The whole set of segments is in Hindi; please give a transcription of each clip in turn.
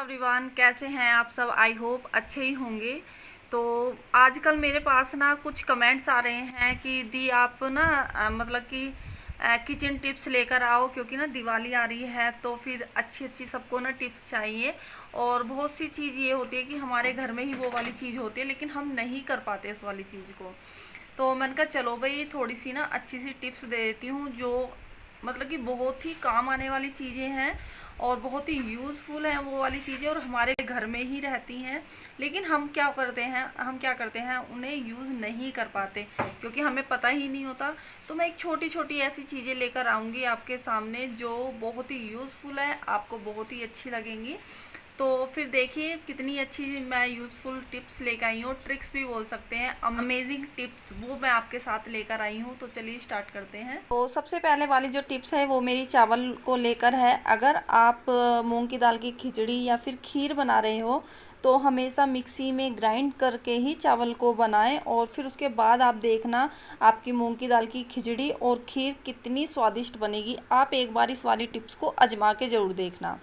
एवरीवन, कैसे हैं आप सब। आई होप अच्छे ही होंगे। तो आजकल मेरे पास ना कुछ कमेंट्स आ रहे हैं कि दी आप ना मतलब कि किचन टिप्स लेकर आओ, क्योंकि ना दिवाली आ रही है तो फिर अच्छी अच्छी सबको ना टिप्स चाहिए। और बहुत सी चीज़ ये होती है कि हमारे घर में ही वो वाली चीज़ होती है, लेकिन हम नहीं कर पाते इस वाली चीज़ को। तो मैंने कहा चलो भाई थोड़ी सी ना अच्छी सी टिप्स दे देती हूँ, जो मतलब कि बहुत ही काम आने वाली चीज़ें हैं और बहुत ही यूज़फुल हैं वो वाली चीज़ें, और हमारे घर में ही रहती हैं। लेकिन हम क्या करते हैं उन्हें यूज़ नहीं कर पाते, क्योंकि हमें पता ही नहीं होता। तो मैं एक छोटी छोटी ऐसी चीज़ें लेकर आऊँगी आपके सामने, जो बहुत ही यूज़फुल है, आपको बहुत ही अच्छी लगेंगी। तो फिर देखिए कितनी अच्छी मैं यूज़फुल टिप्स लेकर आई हूँ, ट्रिक्स भी बोल सकते हैं, अमेजिंग टिप्स वो मैं आपके साथ लेकर आई हूँ। तो चलिए स्टार्ट करते हैं। तो सबसे पहले वाली जो टिप्स है वो मेरी चावल को लेकर है। अगर आप मूंग की दाल की खिचड़ी या फिर खीर बना रहे हो तो हमेशा मिक्सी में ग्राइंड करके ही चावल को बनाएं, और फिर उसके बाद आप देखना आपकी मूंग की दाल की खिचड़ी और खीर कितनी स्वादिष्ट बनेगी। आप एक बार इस वाली टिप्स को आजमा के ज़रूर देखना।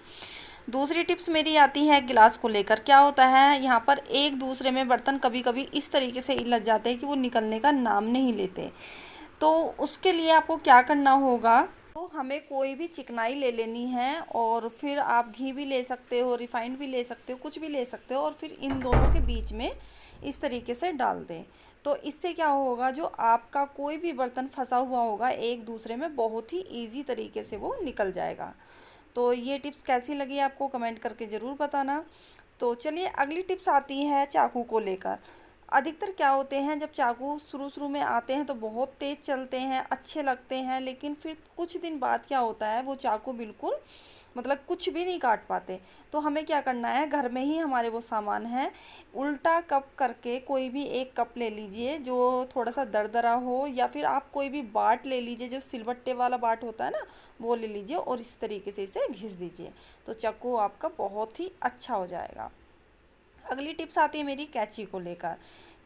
दूसरी टिप्स मेरी आती है गिलास को लेकर। क्या होता है यहाँ पर एक दूसरे में बर्तन कभी कभी इस तरीके से लग जाते हैं कि वो निकलने का नाम नहीं लेते। तो उसके लिए आपको क्या करना होगा, तो हमें कोई भी चिकनाई ले लेनी है, और फिर आप घी भी ले सकते हो, रिफाइंड भी ले सकते हो, कुछ भी ले सकते हो, और फिर इन दोनों के बीच में इस तरीके से डाल दें। तो इससे क्या होगा, जो आपका कोई भी बर्तन फंसा हुआ होगा एक दूसरे में, बहुत ही ईजी तरीके से वो निकल जाएगा। तो ये टिप्स कैसी लगी आपको कमेंट करके ज़रूर बताना। तो चलिए अगली टिप्स आती है चाकू को लेकर। अधिकतर क्या होते हैं, जब चाकू शुरू शुरू में आते हैं तो बहुत तेज़ चलते हैं, अच्छे लगते हैं, लेकिन फिर कुछ दिन बाद क्या होता है, वो चाकू बिल्कुल मतलब कुछ भी नहीं काट पाते। तो हमें क्या करना है, घर में ही हमारे वो सामान है, उल्टा कप करके कोई भी एक कप ले लीजिए जो थोड़ा सा दरदरा हो, या फिर आप कोई भी बाट ले लीजिए, जो सिलबट्टे वाला बाट होता है ना, वो ले लीजिए, और इस तरीके से इसे घिस दीजिए, तो चाकू आपका बहुत ही अच्छा हो जाएगा। अगली टिप्स आती है मेरी कैंची को लेकर।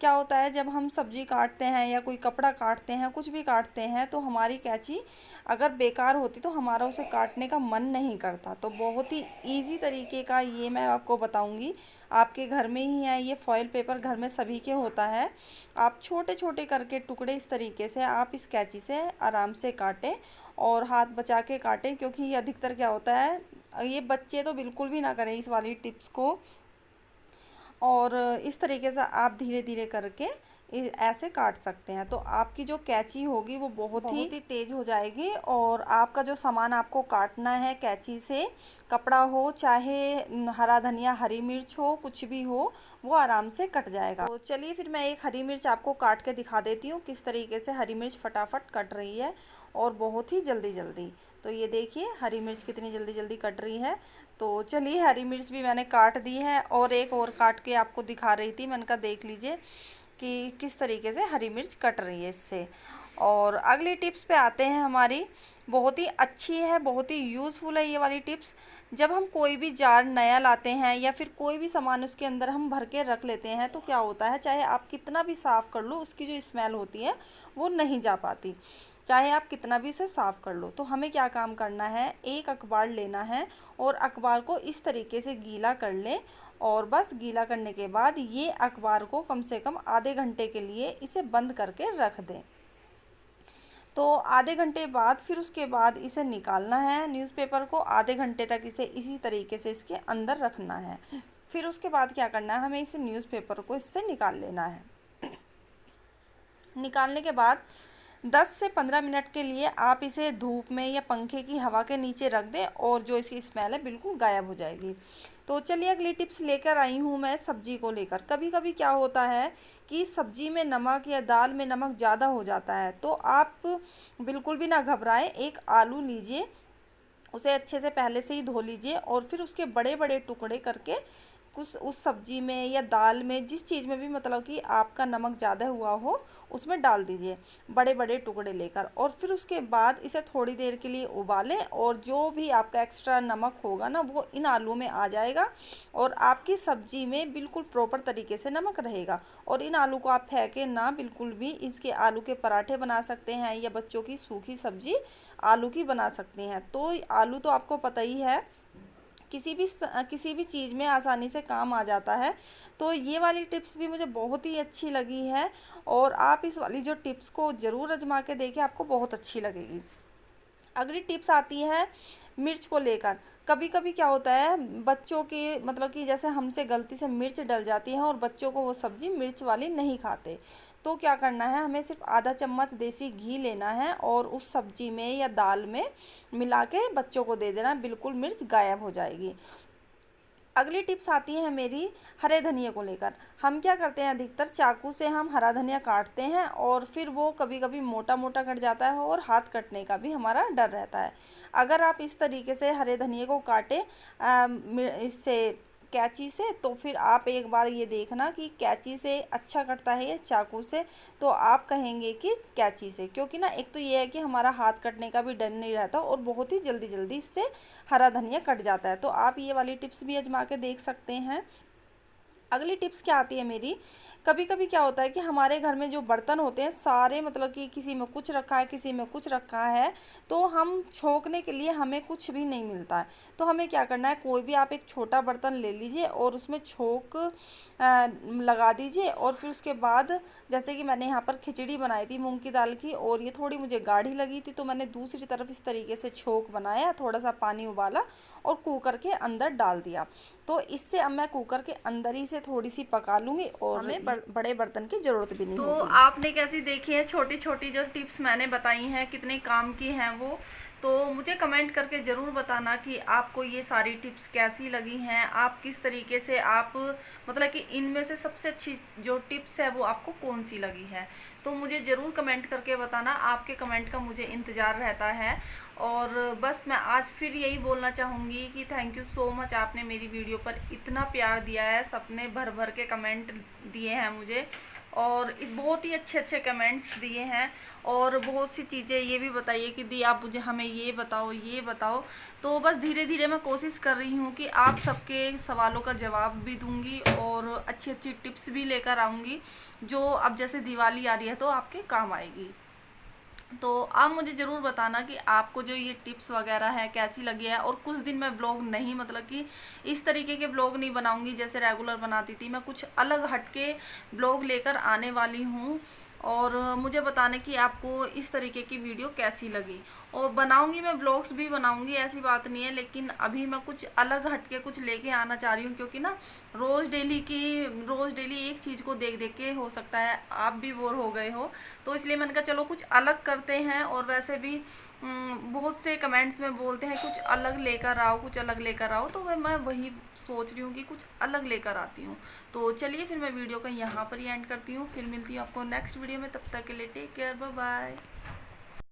क्या होता है, जब हम सब्जी काटते हैं या कोई कपड़ा काटते हैं, कुछ भी काटते हैं, तो हमारी कैंची अगर बेकार होती तो हमारा उसे काटने का मन नहीं करता। तो बहुत ही इजी तरीके का ये मैं आपको बताऊंगी। आपके घर में ही है ये फॉयल पेपर, घर में सभी के होता है। आप छोटे छोटे करके टुकड़े इस तरीके से आप इस कैंची से आराम से काटें, और हाथ बचा के काटें, क्योंकि ये अधिकतर क्या होता है, ये बच्चे तो बिल्कुल भी ना करें इस वाली टिप्स को। और इस तरीके से आप धीरे धीरे करके ऐसे काट सकते हैं, तो आपकी जो कैंची होगी वो बहुत ही तेज़ हो जाएगी, और आपका जो सामान आपको काटना है कैंची से, कपड़ा हो चाहे हरा धनिया हरी मिर्च हो कुछ भी हो, वो आराम से कट जाएगा। तो चलिए फिर मैं एक हरी मिर्च आपको काट के दिखा देती हूँ किस तरीके से हरी मिर्च फटाफट कट रही है, और बहुत ही जल्दी जल्दी। तो ये देखिए हरी मिर्च कितनी जल्दी जल्दी कट रही है। तो चलिए हरी मिर्च भी मैंने काट दी है, और एक और काट के आपको दिखा रही थी, मैंने कहा देख लीजिए कि किस तरीके से हरी मिर्च कट रही है इससे। और अगली टिप्स पे आते हैं हमारी, बहुत ही अच्छी है, बहुत ही यूज़फुल है ये वाली टिप्स। जब हम कोई भी जार नया लाते हैं या फिर कोई भी सामान उसके अंदर हम भर के रख लेते हैं, तो क्या होता है, चाहे आप कितना भी साफ़ कर लो, उसकी जो स्मेल होती है वो नहीं जा पाती, चाहे आप कितना भी इसे साफ़ कर लो। तो हमें क्या काम करना है, एक अखबार लेना है, और अखबार को इस तरीके से गीला कर लें, और बस गीला करने के बाद ये अखबार को कम से कम आधे घंटे के लिए इसे बंद करके रख दें। तो आधे घंटे बाद फिर उसके बाद इसे निकालना है, न्यूज़पेपर को आधे घंटे तक इसे इसी तरीके से इसके अंदर रखना है। फिर उसके बाद क्या करना है, हमें इसे न्यूज़पेपर को इससे निकाल लेना है। निकालने के बाद 10 से 15 मिनट के लिए आप इसे धूप में या पंखे की हवा के नीचे रख दें, और जो इसकी स्मेल है बिल्कुल गायब हो जाएगी। तो चलिए अगली टिप्स लेकर आई हूँ मैं सब्जी को लेकर। कभी कभी क्या होता है कि सब्जी में नमक या दाल में नमक ज़्यादा हो जाता है, तो आप बिल्कुल भी ना घबराएं। एक आलू लीजिए, उसे अच्छे से पहले से ही धो लीजिए, और फिर उसके बड़े बड़े टुकड़े करके कुछ उस सब्जी में या दाल में, जिस चीज़ में भी मतलब कि आपका नमक ज़्यादा हुआ हो, उसमें डाल दीजिए बड़े बड़े टुकड़े लेकर। और फिर उसके बाद इसे थोड़ी देर के लिए उबालें, और जो भी आपका एक्स्ट्रा नमक होगा ना वो इन आलू में आ जाएगा, और आपकी सब्जी में बिल्कुल प्रॉपर तरीके से नमक रहेगा। और इन आलू को आप फेंकें ना बिल्कुल भी, इसके आलू के पराठे बना सकते हैं, या बच्चों की सूखी सब्जी आलू की बना सकते हैं। तो आलू तो आपको पता ही है किसी भी चीज़ में आसानी से काम आ जाता है। तो ये वाली टिप्स भी मुझे बहुत ही अच्छी लगी है और आप इस वाली जो टिप्स को ज़रूर आजमा के देखिए, आपको बहुत अच्छी लगेगी। अगली टिप्स आती है मिर्च को लेकर। कभी कभी क्या होता है, बच्चों के मतलब कि जैसे हमसे गलती से मिर्च डल जाती है और बच्चों को वो सब्ज़ी मिर्च वाली नहीं खाते। तो क्या करना है, हमें सिर्फ आधा चम्मच देसी घी लेना है और उस सब्ज़ी में या दाल में मिला के बच्चों को दे देना है, बिल्कुल मिर्च गायब हो जाएगी। अगली टिप्स आती है मेरी हरे धनिया को लेकर। हम क्या करते हैं, अधिकतर चाकू से हम हरा धनिया काटते हैं और फिर वो कभी कभी मोटा मोटा कट जाता है और हाथ कटने का भी हमारा डर रहता है। अगर आप इस तरीके से हरे धनिया को काटें इससे कैंची से, तो फिर आप एक बार ये देखना कि कैंची से अच्छा कटता है या चाकू से, तो आप कहेंगे कि कैंची से, क्योंकि ना एक तो ये है कि हमारा हाथ कटने का भी डर नहीं रहता और बहुत ही जल्दी जल्दी इससे हरा धनिया कट जाता है। तो आप ये वाली टिप्स भी आजमा के देख सकते हैं। अगली टिप्स क्या आती है मेरी, कभी कभी क्या होता है कि हमारे घर में जो बर्तन होते हैं सारे मतलब कि किसी में कुछ रखा है किसी में कुछ रखा है, तो हम छोंकने के लिए हमें कुछ भी नहीं मिलता है। तो हमें क्या करना है, कोई भी आप एक छोटा बर्तन ले लीजिए और उसमें छोंक लगा दीजिए और फिर उसके बाद जैसे कि मैंने यहाँ पर खिचड़ी बनाई थी मूंग की दाल की और ये थोड़ी मुझे गाढ़ी लगी थी, तो मैंने दूसरी तरफ इस तरीके से छोंक बनाया, थोड़ा सा पानी उबाला और कुकर के अंदर डाल दिया। तो इससे अब मैं कुकर के अंदर ही से थोड़ी सी पका लूँगी और हमें बड़े बर्तन की ज़रूरत भी नहीं होगी। तो आपने कैसी देखी है छोटी छोटी जो टिप्स मैंने बताई हैं, कितने काम की हैं वो। तो मुझे कमेंट करके ज़रूर बताना कि आपको ये सारी टिप्स कैसी लगी हैं, आप किस तरीके से आप मतलब कि इनमें से सबसे अच्छी जो टिप्स है वो आपको कौन सी लगी है। तो मुझे ज़रूर कमेंट करके बताना, आपके कमेंट का मुझे इंतज़ार रहता है। और बस मैं आज फिर यही बोलना चाहूँगी कि थैंक यू सो मच, आपने मेरी वीडियो पर इतना प्यार दिया है, सबने भर भर के कमेंट दिए हैं मुझे और बहुत ही अच्छे अच्छे कमेंट्स दिए हैं और बहुत सी चीज़ें ये भी बताइए कि दी आप मुझे हमें ये बताओ। तो बस धीरे धीरे मैं कोशिश कर रही हूँ कि आप सबके सवालों का जवाब भी दूंगी और अच्छी अच्छी टिप्स भी लेकर आऊँगी जो अब जैसे दिवाली आ रही है तो आपके काम आएगी। तो आप मुझे ज़रूर बताना कि आपको जो ये टिप्स वगैरह है कैसी लगी है। और कुछ दिन मैं व्लॉग नहीं मतलब कि इस तरीके के व्लॉग नहीं बनाऊंगी जैसे रेगुलर बनाती थी, मैं कुछ अलग हटके व्लॉग लेकर आने वाली हूँ और मुझे बताने कि आपको इस तरीके की वीडियो कैसी लगी। और बनाऊंगी मैं व्लॉग्स भी बनाऊंगी, ऐसी बात नहीं है, लेकिन अभी मैं कुछ अलग हटके कुछ लेके आना चाह रही हूँ क्योंकि ना रोज़ डेली एक चीज़ को देख देख के हो सकता है आप भी बोर हो गए हो। तो इसलिए मैंने कहा चलो कुछ अलग करते हैं। और वैसे भी बहुत से कमेंट्स में बोलते हैं कुछ अलग लेकर आओ, तो मैं वही सोच रही हूँ कि कुछ अलग लेकर आती हूँ। तो चलिए फिर मैं वीडियो का यहाँ पर ही एंड करती हूँ, फिर मिलती हूँ आपको नेक्स्ट वीडियो में। तब तक के लिए टेक केयर, बाय बाय।